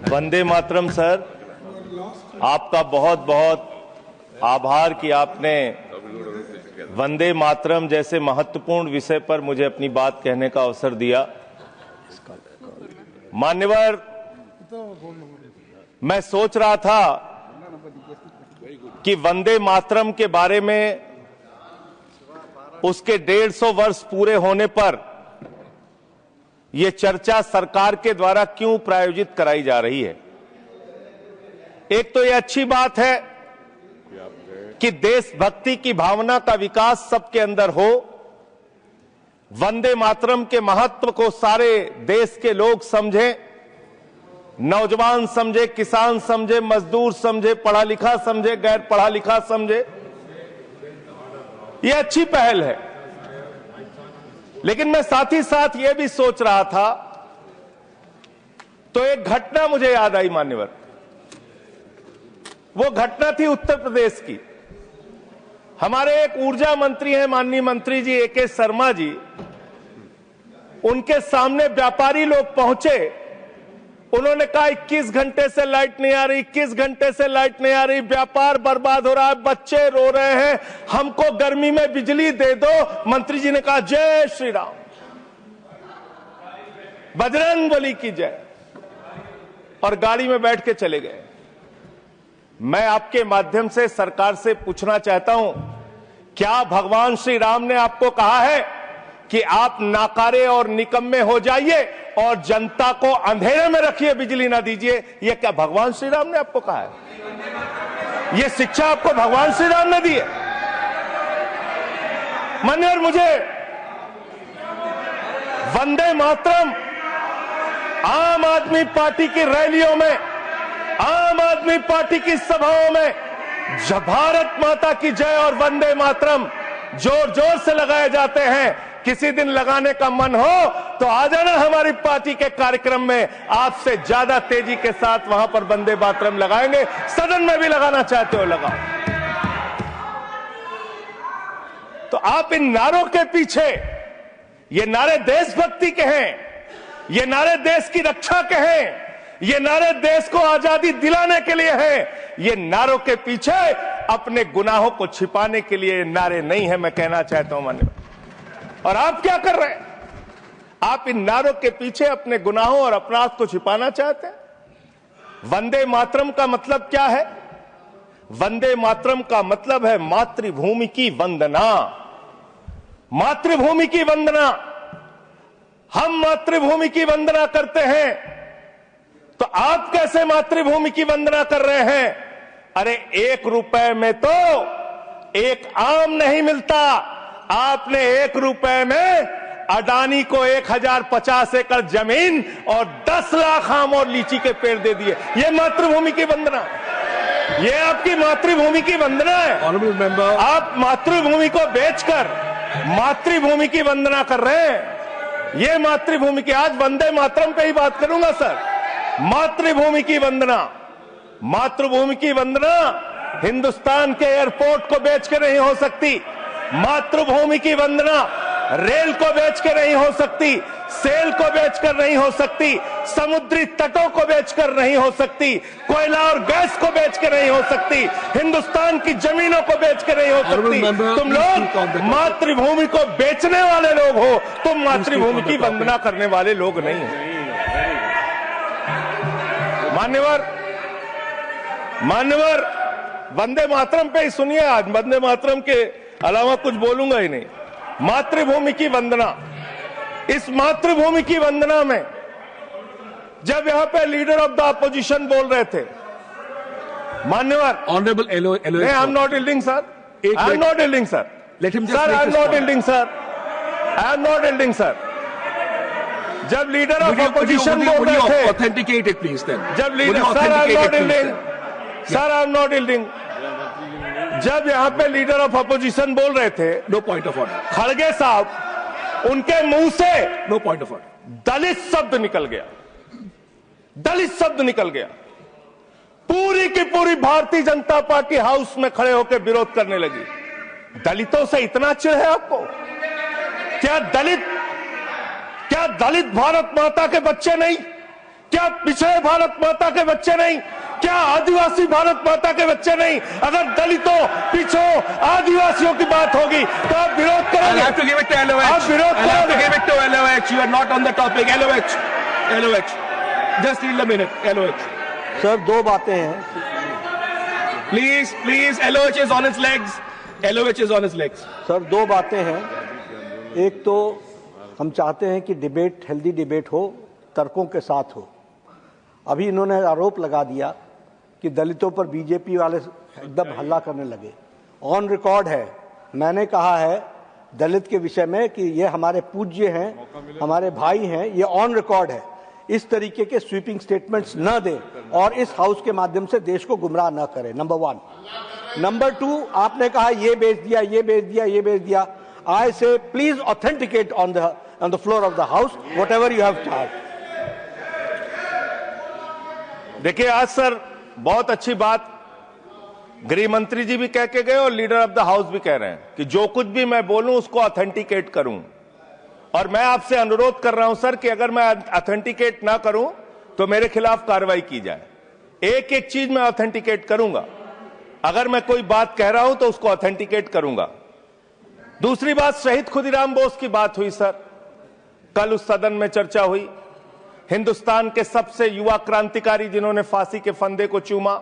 Vande Mataram sir, आपका बहुत बहुत आभार कि आपने वंदे मातरम जैसे महत्वपूर्ण विषय पर मुझे अपनी बात कहने का अवसर दिया। मान्यवर, मैं सोच रहा था कि वंदे मातरम के बारे में उसके 150 वर्ष पूरे होने पर यह चर्चा सरकार के द्वारा क्यों प्रायोजित कराई जा रही है। एक तो यह अच्छी बात है कि देशभक्ति की भावना का विकास सबके अंदर हो। वंदे मातरम के महत्व को सारे देश के लोग समझें, नौजवान समझे, किसान समझे, मजदूर समझे, पढ़ा लिखा समझे, गैर पढ़ा लिखा समझे। यह अच्छी पहल है, लेकिन मैं साथ ही साथ यह भी सोच रहा था तो एक घटना मुझे याद आई मान्यवर। वो घटना थी उत्तर प्रदेश की। हमारे एक ऊर्जा मंत्री हैं माननीय मंत्री जी ए.के. शर्मा जी, उनके सामने व्यापारी लोग पहुंचे। उन्होंने कहा 21 घंटे से लाइट नहीं आ रही, 21 घंटे से लाइट नहीं आ रही, व्यापार बर्बाद हो रहा है, बच्चे रो रहे हैं, हमको गर्मी में बिजली दे दो। मंत्री जी ने कहा जय श्री राम, बजरंगबली की जय, और गाड़ी में बैठ के चले गए। मैं आपके माध्यम से सरकार से पूछना चाहता हूं, क्या भगवान श्री राम ने आपको कहा है कि आप नाकारे और निकम्मे हो जाइए और जनता को अंधेरे में रखिए, बिजली ना दीजिए? यह क्या भगवान श्री राम ने आपको कहा है? यह शिक्षा आपको भगवान श्री राम ने दी है? मान्यवर, मुझे वंदे मातरम आम आदमी पार्टी की रैलियों में, आम आदमी पार्टी की सभाओं में जब भारत माता की जय और वंदे मातरम जोर जोर से लगाए जाते हैं। किसी दिन लगाने का मन हो तो आ जाना हमारी पार्टी के कार्यक्रम में, आपसे ज्यादा तेजी के साथ वहां पर वंदे मातरम लगाएंगे। सदन में भी लगाना चाहते हो लगाओ। तो आप इन नारों के पीछे, ये नारे देशभक्ति के हैं, ये नारे देश की रक्षा के हैं, ये नारे देश को आजादी दिलाने के लिए हैं। ये नारों के पीछे अपने गुनाहों को छिपाने के लिए नारे नहीं है, मैं कहना चाहता हूं माननीय। और आप क्या कर रहे हैं? आप इन नारों के पीछे अपने गुनाहों और अपराध को छिपाना चाहते हैं। वंदे मातरम का मतलब क्या है? वंदे मातरम का मतलब है मातृभूमि की वंदना। मातृभूमि की वंदना। हम मातृभूमि की वंदना करते हैं, तो आप कैसे मातृभूमि की वंदना कर रहे हैं? अरे 1 रुपए में तो एक आम नहीं मिलता। आपने 1 रुपए में अडानी को 1050 एकड़ जमीन और 10 लाख आम और लीची के पेड़ दे दिए। ये मातृभूमि की वंदना, ये आपकी मातृभूमि की वंदना है। ऑनरेबल मेंबर, आप मातृभूमि को बेचकर मातृभूमि की वंदना कर रहे हैं। ये मातृभूमि की, आज वंदे मातरम पे ही बात करूंगा सर। मातृभूमि की वंदना, मातृभूमि की वंदना हिंदुस्तान के एयरपोर्ट को बेच के नहीं हो सकती। मातृभूमि की वंदना रेल को बेच के नहीं हो सकती, सेल को बेचकर नहीं हो सकती, समुद्री तटों को बेचकर नहीं हो सकती, कोयला और गैस को बेच के नहीं हो सकती, हिंदुस्तान की जमीनों को बेच के नहीं हो सकती। तुम लोग मातृभूमि को बेचने वाले लोग हो, तुम मातृभूमि की वंदना करने वाले लोग नहीं हो। मान्यवर, वंदे मातरम पे ही सुनिए। आज वंदे मातरम के अलावा कुछ बोलूंगा ही नहीं। मातृभूमि की वंदना, इस मातृभूमि की वंदना में जब यहां पे लीडर ऑफ द अपोजिशन बोल रहे थे, मान्यवर, honourable I am not yielding sir, I am not yielding sir, sir I am not yielding sir, I am not yielding sir. जब लीडर ऑफ अपोजिशन बोल रहे थे, ऑथेंटिकेट इट प्लीज देन। जब leader, sir I am not yielding, sir I am not yielding. जब यहां पे leader of opposition बोल रहे थे, नो पॉइंट ऑफ ऑर्डर, खड़गे साहब, उनके मुंह से नो पॉइंट ऑफ ऑर्डर, दलित शब्द निकल गया, दलित शब्द निकल गया। पूरी की पूरी भारतीय जनता पार्टी हाउस में खड़े होकर विरोध करने लगी। दलितों से इतना चिढ़ है आपको? क्या दलित भारत माता के बच्चे नहीं? क्या पिछड़े भारत माता के बच्चे नहीं? क्या आदिवासी भारत माता के बच्चे नहीं? अगर दलितों, पिछड़ों, आदिवासियों की बात होगी तो आप विरोध करोगे? I'll have to give it to LOH. आप विरोध I'll have to करोगे? give it to LOH. You are not on the topic. LOH. Just need a minute. LOH. Sir दो बातें हैं। Please. LOH is on its legs. LOH is on its legs. Sir दो बातें हैं। एक तो हम चाहते हैं कि डिबेट, हेल्दी डिबेट हो, तर्कों के साथ हो। अभी इन्होंने आरोप लगा दिया कि दलितों पर बीजेपी वाले एकदम हल्ला करने लगे। ऑन रिकॉर्ड है, मैंने कहा है दलित के विषय में कि ये हमारे पूज्य हैं, हमारे भाई हैं, ये ऑन रिकॉर्ड है। इस तरीके के स्वीपिंग स्टेटमेंट्स न दें और इस हाउस के माध्यम से देश को गुमराह न करें, नंबर 1। नंबर 2, आपने कहा ये बेच दिया, ये बेच दिया, ये बेच दिया। आई से please authenticate on the floor of the house whatever you have charge. देखिए, आज सर बहुत अच्छी बात गृह मंत्री जी भी कह के गए और लीडर ऑफ द हाउस भी कह रहे हैं कि जो कुछ भी मैं बोलूं उसको ऑथेंटिकेट करूं। और मैं आपसे अनुरोध कर रहा हूं सर कि अगर मैं ऑथेंटिकेट ना करूं तो मेरे खिलाफ कार्रवाई की जाए। एक एक चीज मैं ऑथेंटिकेट करूंगा। अगर मैं कोई बात कह रहा हूं तो उसको ऑथेंटिकेट करूंगा। दूसरी बात, शहीद खुदीराम बोस की बात हुई सर, कल उस सदन में चर्चा हुई। हिंदुस्तान के सबसे युवा क्रांतिकारी जिन्होंने फांसी के फंदे को चूमा,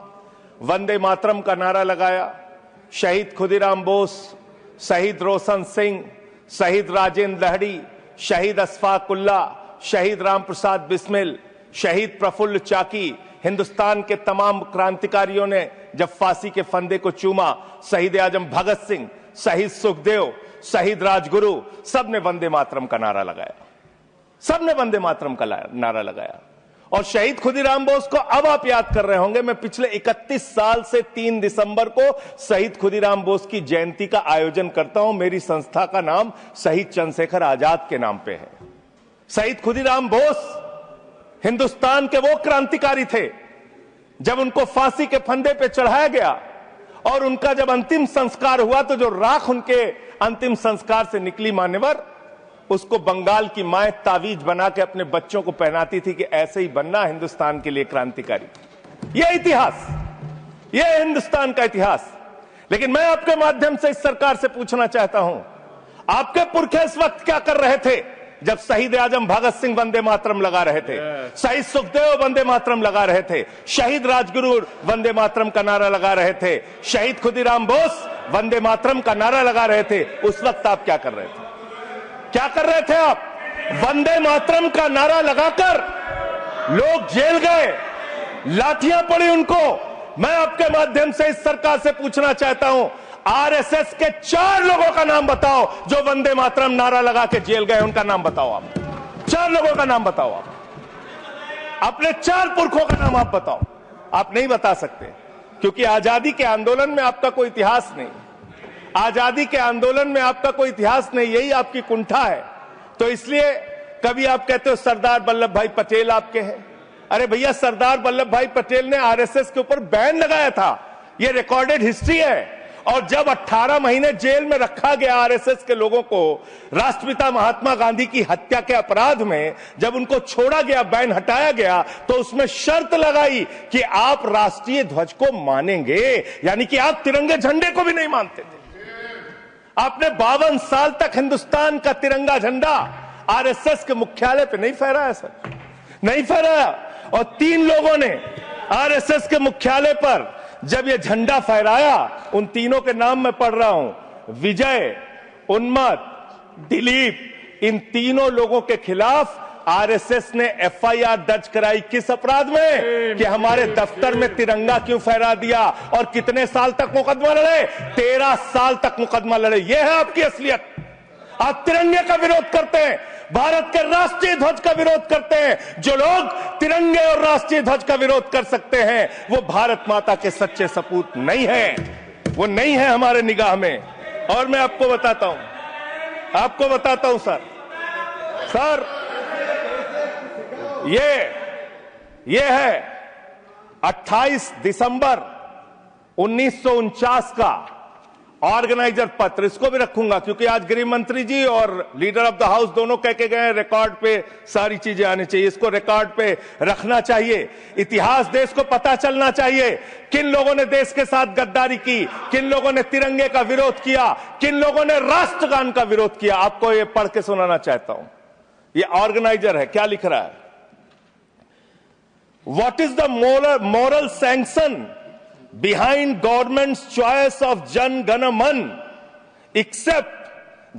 वंदे मातरम का नारा लगाया। शहीद खुदीराम बोस, शहीद रोशन सिंह, शहीद राजेंद्र लहड़ी, शहीद अशफाक उल्ला, शहीद राम प्रसाद बिस्मिल, शहीद प्रफुल्ल चाकी, हिंदुस्तान के तमाम क्रांतिकारियों ने जब फांसी के फंदे को चूमा, शहीद आजम भगत सिंह, शहीद सुखदेव, शहीद राजगुरु, सबने वंदे मातरम का नारा लगाया। सबने वंदे मातरम का नारा लगाया। और शहीद खुदीराम बोस को अब आप याद कर रहे होंगे, मैं पिछले 31 साल से 3 दिसंबर को शहीद खुदीराम बोस की जयंती का आयोजन करता हूं। मेरी संस्था का नाम शहीद चंद्रशेखर आजाद के नाम पे है। शहीद खुदीराम बोस हिंदुस्तान के वो क्रांतिकारी थे, जब उनको फांसी के फंदे पे चढ़ाया गया और उनका जब अंतिम संस्कार हुआ तो जो राख उनके अंतिम संस्कार से निकली मान्यवर, उसको बंगाल की मां तावीज बना के अपने बच्चों को पहनाती थी कि ऐसे ही बनना हिंदुस्तान के लिए क्रांतिकारी। यह इतिहास, यह हिंदुस्तान का इतिहास। लेकिन मैं आपके माध्यम से इस सरकार से पूछना चाहता हूं, आपके पुरखे इस वक्त क्या कर रहे थे जब शहीद आजम भगत सिंह वंदे मातरम लगा रहे थे, शहीद सुखदेव वंदे मातरम लगा रहे थे, शहीद राजगुरु वंदे मातरम का नारा लगा रहे थे, शहीद खुदीराम बोस वंदे मातरम का नारा लगा रहे थे। उस वक्त आप क्या कर रहे थे? क्या कर रहे थे आप? वंदे मातरम का नारा लगाकर लोग जेल गए, लाठियां पड़ी उनको। मैं आपके माध्यम से इस सरकार से पूछना चाहता हूं, आरएसएस के 4 लोगों का नाम बताओ जो वंदे मातरम नारा लगा के जेल गए, उनका नाम बताओ आप। 4 लोगों का नाम बताओ आप, अपने 4 पुरखों का नाम आप बताओ। आप नहीं बता सकते क्योंकि आजादी के आंदोलन में आपका कोई इतिहास नहीं। आजादी के आंदोलन में आपका कोई इतिहास नहीं, यही आपकी कुंठा है। तो इसलिए कभी आप कहते हो सरदार वल्लभ भाई पटेल आपके हैं। अरे भैया, सरदार वल्लभ भाई पटेल ने आरएसएस के ऊपर बैन लगाया था, यह रिकॉर्डेड हिस्ट्री है। और जब 18 महीने जेल में रखा गया आरएसएस के लोगों को राष्ट्रपिता महात्मा गांधी की हत्या के अपराध में, जब उनको छोड़ा गया, बैन हटाया गया, तो उसमें शर्त लगाई कि आप राष्ट्रीय ध्वज को मानेंगे, यानी कि आप तिरंगे झंडे को भी नहीं मानते थे। आपने 52 साल तक हिंदुस्तान का तिरंगा झंडा आरएसएस के मुख्यालय पे नहीं फहराया सर, नहीं फहराया। और 3 लोगों ने आरएसएस के मुख्यालय पर जब ये झंडा फहराया, उन तीनों के नाम मैं पढ़ रहा हूं, विजय, उन्मत, दिलीप, इन तीनों लोगों के खिलाफ आरएसएस ने एफआईआर दर्ज कराई। किस अपराध में? कि हमारे दफ्तर में तिरंगा क्यों फहरा दिया। और कितने साल तक मुकदमा लड़े? 13 साल तक मुकदमा लड़े। यह है आपकी असलियत। आप तिरंगे का विरोध करते हैं, भारत के राष्ट्रीय ध्वज का विरोध करते हैं। जो लोग तिरंगे और राष्ट्रीय ध्वज का विरोध कर सकते हैं, वो भारत माता के सच्चे सपूत नहीं है, वो नहीं है हमारे निगाह में। और मैं आपको बताता हूं सर, ये है 28 दिसंबर 1949 का ऑर्गेनाइजर पत्र, इसको भी रखूंगा, क्योंकि आज गृह मंत्री जी और लीडर ऑफ द हाउस दोनों कह के गए रिकॉर्ड पे सारी चीजें आनी चाहिए, इसको रिकॉर्ड पे रखना चाहिए। इतिहास देश को पता चलना चाहिए किन लोगों ने देश के साथ गद्दारी की, किन लोगों ने तिरंगे का विरोध किया, किन लोगों ने राष्ट्रगान का विरोध किया। आपको ये पढ़ के सुनाना चाहता हूं, ये ऑर्गेनाइजर है, क्या लिख रहा है। What is the moral sanction behind government's choice of Jan Gana Man, except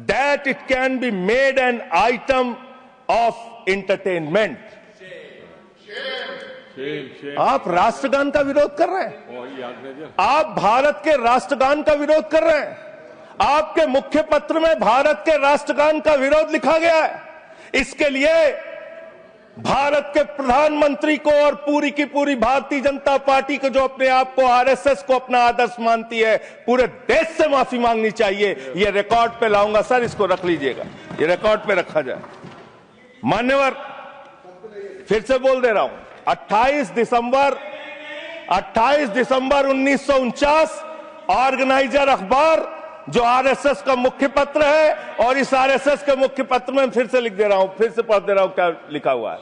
that it can be made an item of entertainment. आप राष्ट्रगान का विरोध कर रहे हैं, आप भारत के राष्ट्रगान का विरोध कर रहे हैं। आपके मुख्य पत्र में भारत के राष्ट्रगान का विरोध लिखा गया है। इसके लिए भारत के प्रधानमंत्री को और पूरी की पूरी भारतीय जनता पार्टी को, जो अपने आप को आरएसएस को अपना आदर्श मानती है, पूरे देश से माफी मांगनी चाहिए। यह रिकॉर्ड पे लाऊंगा सर, इसको रख लीजिएगा, ये रिकॉर्ड पे रखा जाए। मान्यवर, फिर से बोल दे रहा हूं, 28 दिसंबर 1949 ऑर्गेनाइजर अखबार, जो आरएसएस का मुख्य पत्र है, और इस आरएसएस के मुख्य पत्र में फिर से लिख दे रहा हूं, फिर से पढ़ दे रहा हूं क्या लिखा हुआ है।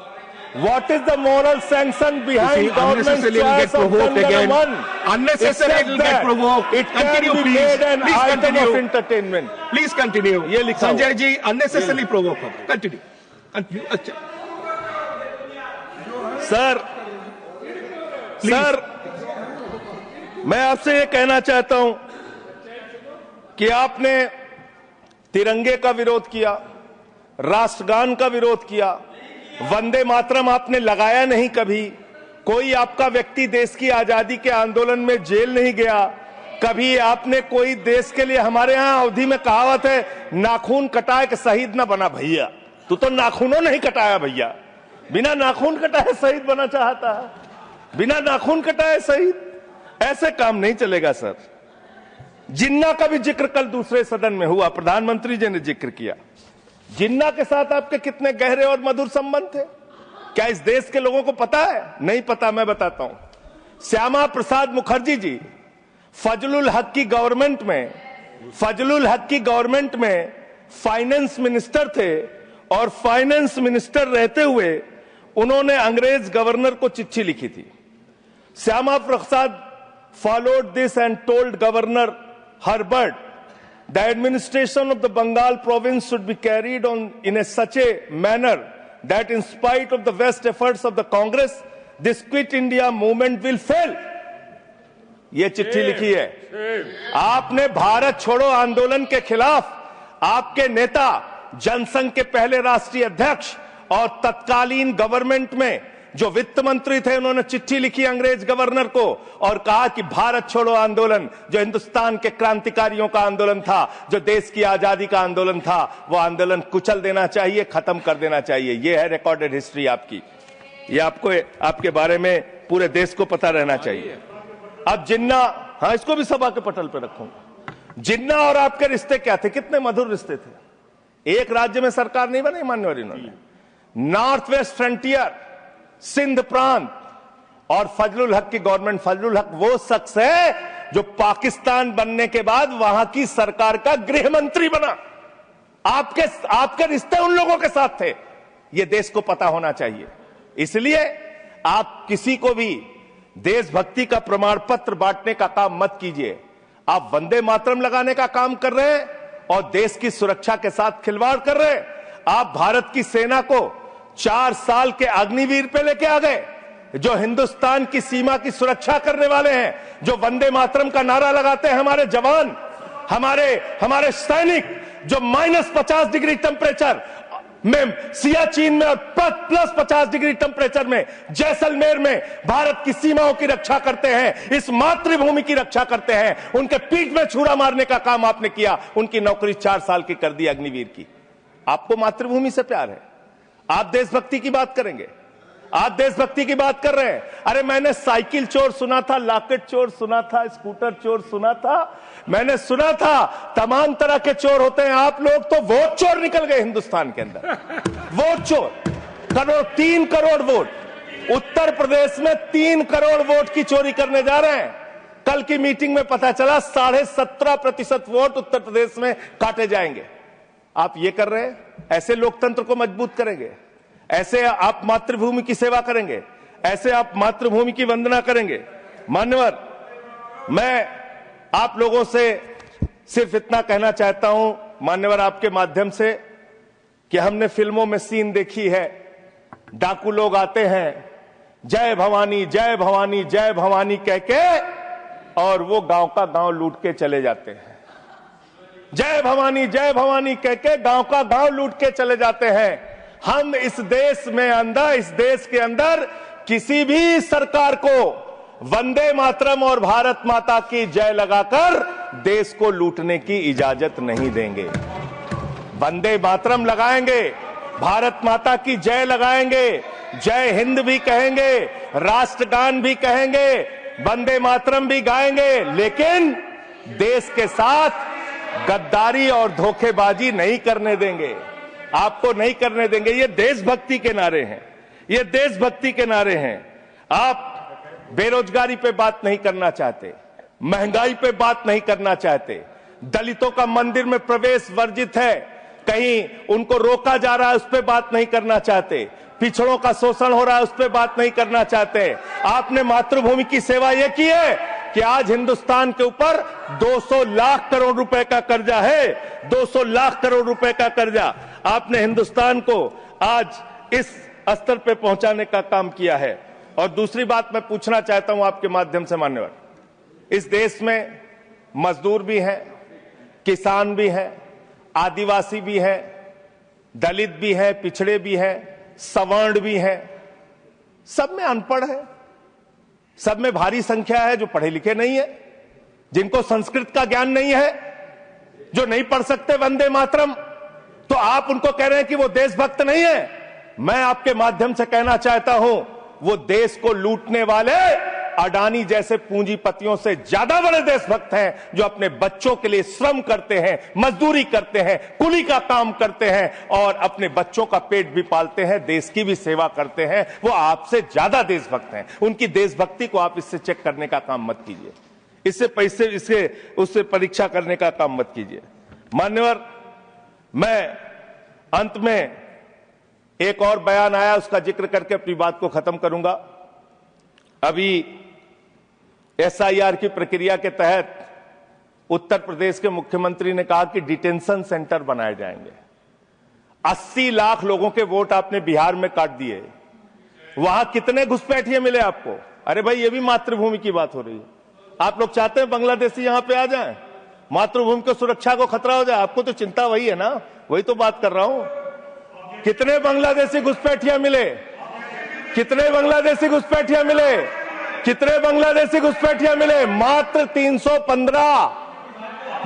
What is the moral sanction behind government's choice of Jan Gana Man? Unnecessarily it will get provoked. It can be made an item of entertainment. Please continue. ये लिखा हुआ। Sanjay ji unnecessarily provoke. Continue. अच्छा सर, मैं आपसे ये कहना चाहता हूं कि आपने तिरंगे का विरोध किया, राष्ट्रगान का विरोध किया, वंदे मातरम आपने लगाया नहीं कभी। कोई आपका व्यक्ति देश की आजादी के आंदोलन में जेल नहीं गया कभी। आपने कोई देश के लिए, हमारे यहां अवधि में कहावत है, नाखून कटाए कि शहीद ना बना भैया। तू तो नाखूनों नहीं कटाया भैया, बिना नाखून कटाए शहीद बना चाहता है, बिना नाखून कटाए शहीद। ऐसे काम नहीं चलेगा सर। जिन्ना का भी जिक्र कल दूसरे सदन में हुआ, प्रधानमंत्री जी ने जिक्र किया। जिन्ना के साथ आपके कितने गहरे और मधुर संबंध थे, क्या इस देश के लोगों को पता है? नहीं पता, मैं बताता हूं। श्यामा प्रसाद मुखर्जी जी फजलुल हक की गवर्नमेंट में फाइनेंस मिनिस्टर थे, और फाइनेंस मिनिस्टर रहते हुए उन्होंने अंग्रेज गवर्नर को चिट्ठी लिखी थी। Shyama Prasad followed this and told Governor Herbert the administration of the Bengal province should be carried on in such a manner that in spite of the best efforts of the Congress, this Quit India movement will fail. ये चिट्ठी लिखी है। आपने भारत छोड़ो आंदोलन के खिलाफ आपके नेता, जनसंघ के पहले राष्ट्रीय अध्यक्ष और तत्कालीन गवर्नमेंट में जो वित्त मंत्री थे, उन्होंने चिट्ठी लिखी अंग्रेज गवर्नर को और कहा कि भारत छोड़ो आंदोलन, जो हिंदुस्तान के क्रांतिकारियों का आंदोलन था, जो देश की आजादी का आंदोलन था, वो आंदोलन कुचल देना चाहिए, खत्म कर देना चाहिए। ये है रिकॉर्डेड हिस्ट्री आपकी। ये आपको, आपके बारे में पूरे देश को पता रहना चाहिए। अब जिन्ना, हाँ, इसको भी सभा के पटल पर रखूंगा। जिन्ना और आपके रिश्ते क्या थे? कितने मधुर रिश्ते थे। एक राज्य में सरकार नहीं बनाई मान्यवर इन्होंने। नॉर्थ वेस्ट फ्रंटियर, सिंध प्रांत और फजलुल हक की गवर्नमेंट। फजलुल हक वो शख्स है जो पाकिस्तान बनने के बाद वहां की सरकार का गृह मंत्री बना। आपके रिश्ते उन लोगों के साथ थे, ये देश को पता होना चाहिए। इसलिए आप किसी को भी देशभक्ति का प्रमाण पत्र बांटने का काम मत कीजिए। आप वंदे मातरम लगाने का काम कर रहे हैं और देश की सुरक्षा के साथ खिलवाड़ कर रहे हैं। आप भारत की सेना को 4 साल के अग्निवीर पे लेके आ गए, जो हिंदुस्तान की सीमा की सुरक्षा करने वाले हैं, जो वंदे मातरम का नारा लगाते हैं हमारे जवान, हमारे सैनिक, जो -50 डिग्री टेम्परेचर में सियाचिन में और +50 डिग्री टेम्परेचर में जैसलमेर में भारत की सीमाओं की रक्षा करते हैं, इस मातृभूमि की रक्षा करते हैं। उनके पीठ में छुरा मारने का काम आपने किया, उनकी नौकरी 4 साल की कर दी अग्निवीर की। आपको मातृभूमि से प्यार है, आप देशभक्ति की बात करेंगे, आप देशभक्ति की बात कर रहे हैं। अरे मैंने साइकिल चोर सुना था, लॉकेट चोर सुना था, स्कूटर चोर सुना था, मैंने सुना था तमाम तरह के चोर होते हैं। आप लोग तो वोट चोर निकल गए हिंदुस्तान के अंदर। वोट चोर, 3 करोड़ वोट उत्तर प्रदेश में 3 करोड़ वोट की चोरी करने जा रहे हैं। कल की मीटिंग में पता चला 17.5% वोट उत्तर प्रदेश में काटे जाएंगे। आप ये कर रहे हैं, ऐसे लोकतंत्र को मजबूत करेंगे? ऐसे आप मातृभूमि की सेवा करेंगे? ऐसे आप मातृभूमि की वंदना करेंगे? मान्यवर, मैं आप लोगों से सिर्फ इतना कहना चाहता हूं मान्यवर, आपके माध्यम से, कि हमने फिल्मों में सीन देखी है, डाकू लोग आते हैं, जय भवानी जय भवानी जय भवानी कह के, और वो गांव का गांव लूट के चले जाते हैं। जय भवानी कह के गांव का गांव लूट के चले जाते हैं। हम इस देश के अंदर किसी भी सरकार को वंदे मातरम और भारत माता की जय लगाकर देश को लूटने की इजाजत नहीं देंगे। वंदे मातरम लगाएंगे, भारत माता की जय लगाएंगे, जय हिंद भी कहेंगे, राष्ट्रगान भी कहेंगे, वंदे मातरम भी गाएंगे, लेकिन देश के साथ गद्दारी और धोखेबाजी नहीं करने देंगे। आपको नहीं करने देंगे। ये देशभक्ति के नारे हैं, ये देशभक्ति के नारे हैं। आप बेरोजगारी पे बात नहीं करना चाहते, महंगाई पे बात नहीं करना चाहते, दलितों का मंदिर में प्रवेश वर्जित है, कहीं उनको रोका जा रहा है, उस पर बात नहीं करना चाहते, पिछड़ों का शोषण हो रहा है, उस पर बात नहीं करना चाहते। आपने मातृभूमि की सेवा यह की है कि आज हिंदुस्तान के ऊपर 200 लाख करोड़ रुपए का कर्जा है, 200 लाख करोड़ रुपए का कर्जा। आपने हिंदुस्तान को आज इस स्तर पे पहुंचाने का काम किया है। और दूसरी बात मैं पूछना चाहता हूं आपके माध्यम से मान्यवर, इस देश में मजदूर भी हैं, किसान भी हैं, आदिवासी भी हैं, दलित भी हैं, पिछड़े भी हैं, सवर्ण भी हैं, सब में अनपढ़ है, सब में भारी संख्या है जो पढ़े लिखे नहीं है, जिनको संस्कृत का ज्ञान नहीं है, जो नहीं पढ़ सकते वंदे मातरम। तो आप उनको कह रहे हैं कि वो देशभक्त नहीं है। मैं आपके माध्यम से कहना चाहता हूं, वो देश को लूटने वाले अडानी जैसे पूंजीपतियों से ज्यादा बड़े देशभक्त हैं, जो अपने बच्चों के लिए श्रम करते हैं, मजदूरी करते हैं, कुली का काम करते हैं और अपने बच्चों का पेट भी पालते हैं, देश की भी सेवा करते हैं। वो आपसे ज्यादा देशभक्त हैं। उनकी देशभक्ति को आप इससे चेक करने का काम मत कीजिए, इससे पैसे उससे परीक्षा करने का काम मत कीजिए। मान्यवर, मैं अंत में एक और बयान आया, उसका जिक्र करके अपनी बात को खत्म करूंगा। अभी एसआईआर की प्रक्रिया के तहत उत्तर प्रदेश के मुख्यमंत्री ने कहा कि डिटेंशन सेंटर बनाए जाएंगे। 80 लाख लोगों के वोट आपने बिहार में काट दिए, वहां कितने घुसपैठिए मिले आपको? अरे भाई, ये भी मातृभूमि की बात हो रही है। आप लोग चाहते हैं बांग्लादेशी यहां पे आ जाएं, मातृभूमि को सुरक्षा को खतरा हो जाए? आपको तो चिंता वही है ना, वही तो बात कर रहा हूं। कितने बांग्लादेशी घुसपैठिया मिले? कितने बांग्लादेशी घुसपैठिया मिले? कितने बांग्लादेशी घुसपैठिया मिले? मात्र 315,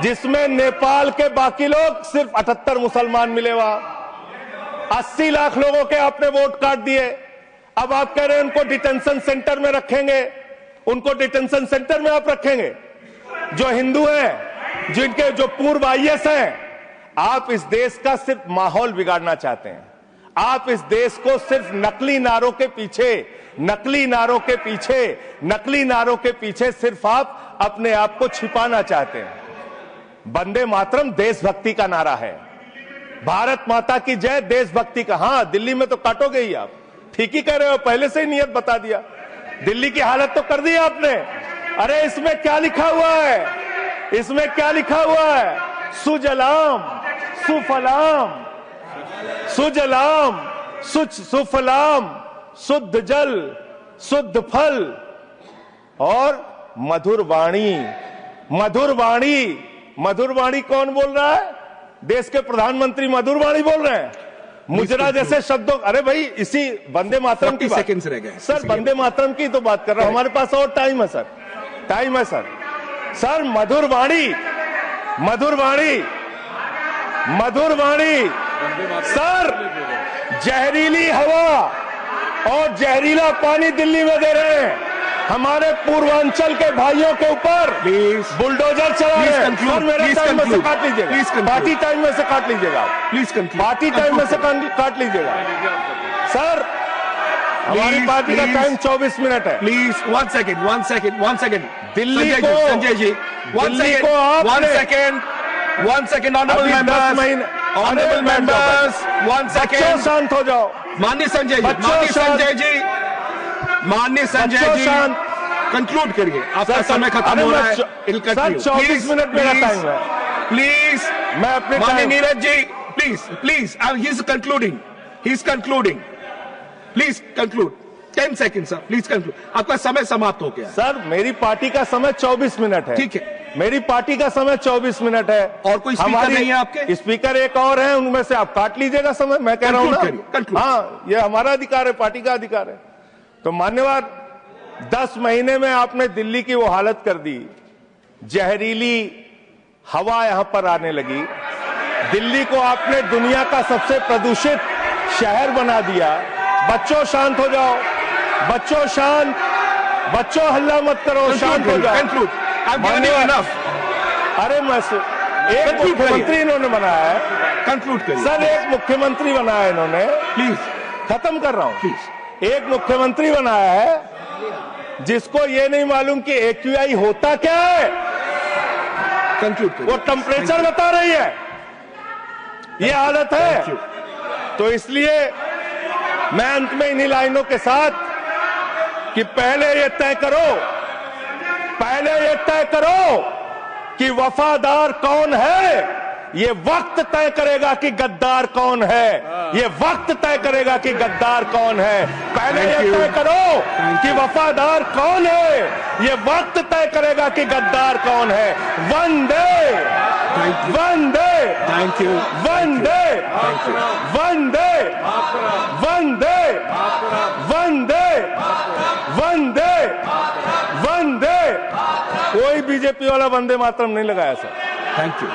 जिसमें नेपाल के बाकी लोग सिर्फ 78 मुसलमान मिले। वहां 80 लाख लोगों के आपने वोट काट दिए। अब आप कह रहे हैं उनको डिटेंशन सेंटर में रखेंगे। उनको डिटेंशन सेंटर में आप रखेंगे जो हिंदू हैं, जिनके जो पूर्व आईएएस हैं। आप इस देश का सिर्फ माहौल बिगाड़ना चाहते हैं। आप इस देश को सिर्फ नकली नारों के पीछे सिर्फ आप अपने आप को छिपाना चाहते हैं। वंदे मातरम देशभक्ति का नारा है, भारत माता की जय देशभक्ति का। हां, दिल्ली में तो काटोगे ही आप, ठीक ही कह रहे हो, पहले से ही नियत बता दिया। दिल्ली की हालत तो कर दी आपने। अरे इसमें क्या लिखा हुआ है? इसमें क्या लिखा हुआ है? सुजलाम सुफलाम, सुजलाम सुफलाम, शुद्ध जल शुद्ध फल और मधुर वाणी। मधुर वाणी, मधुर वाणी कौन बोल रहा है? देश के प्रधानमंत्री मधुर वाणी बोल रहे हैं। मुजरा जैसे शब्दों, अरे भाई, इसी वंदे मातरम की सेकंड्स रह गए सर, वंदे मातरम की तो बात कर रहा हूं। हमारे पास और टाइम है सर, टाइम है सर। सर, मधुर वाणी, मधुर वाणी, मधुर वाणी। सर, जहरीली हवा और जहरीला पानी दिल्ली में दे रहे हैं। हमारे पूर्वांचल के भाइयों के ऊपर बुलडोजर चला रहे हैं। सर, मेरे टाइम में से काट लीजिएगा, पार्टी टाइम में से काट लीजिएगा, प्लीज, पार्टी टाइम में से काट लीजिएगा। सर, हमारी पार्टी का टाइम 24 मिनट है। प्लीज 1 सेकेंड दिल्ली को Sanjay ji 1 second honourable members 1 second शांत हो जाओ। माननीय संजय जी कंक्लूड करिए, आपका समय खत्म हो रहा है। 24 मिनट मेरा टाइम है। प्लीज मैं अपने माननीय Neeraj ji please he is concluding please conclude 10 second sir, please conclude, आपका समय समाप्त हो गया। सर मेरी पार्टी का समय 24 मिनट है। ठीक है, मेरी पार्टी का समय 24 मिनट है। और कोई स्पीकर नहीं है आपके? स्पीकर एक और है, उनमें से आप काट लीजिएगा समय। मैं कह रहा हूं ना, हाँ ये हमारा अधिकार है, पार्टी का अधिकार है। तो मान्यवर 10 महीने में आपने दिल्ली की वो हालत कर दी, जहरीली हवा यहां पर आने लगी। दिल्ली को आपने दुनिया का सबसे प्रदूषित शहर बना दिया। बच्चों शांत हो जाओ, बच्चों शांत, बच्चों हल्ला मत करो, शांत हो जाओ। अरे मैं एक मुख्यमंत्री इन्होंने बनाया है, कंक्लूड करिए सर। एक मुख्यमंत्री बनाया इन्होंने, प्लीज खत्म कर रहा हूं। प्लीज एक मुख्यमंत्री बनाया है जिसको ये नहीं मालूम कि AQI होता क्या है। कंक्लूड करिए। वो टेम्परेचर बता रही है, ये आदत है। तो इसलिए मैं अंत में इन्हीं लाइनों के साथ कि पहले ये तय करो कि वफादार कौन है। ये वक्त तय करेगा कि गद्दार कौन है। ये वक्त तय करेगा कि गद्दार कौन है। पहले ये तय करो कि वफादार कौन है। ये वक्त तय करेगा कि गद्दार कौन है। वंदे वंदे थैंक यू वंदे वंदे वंदे वंदे वंदे वंदे। कोई बीजेपी वाला वंदे मातरम नहीं लगाया सर। Thank you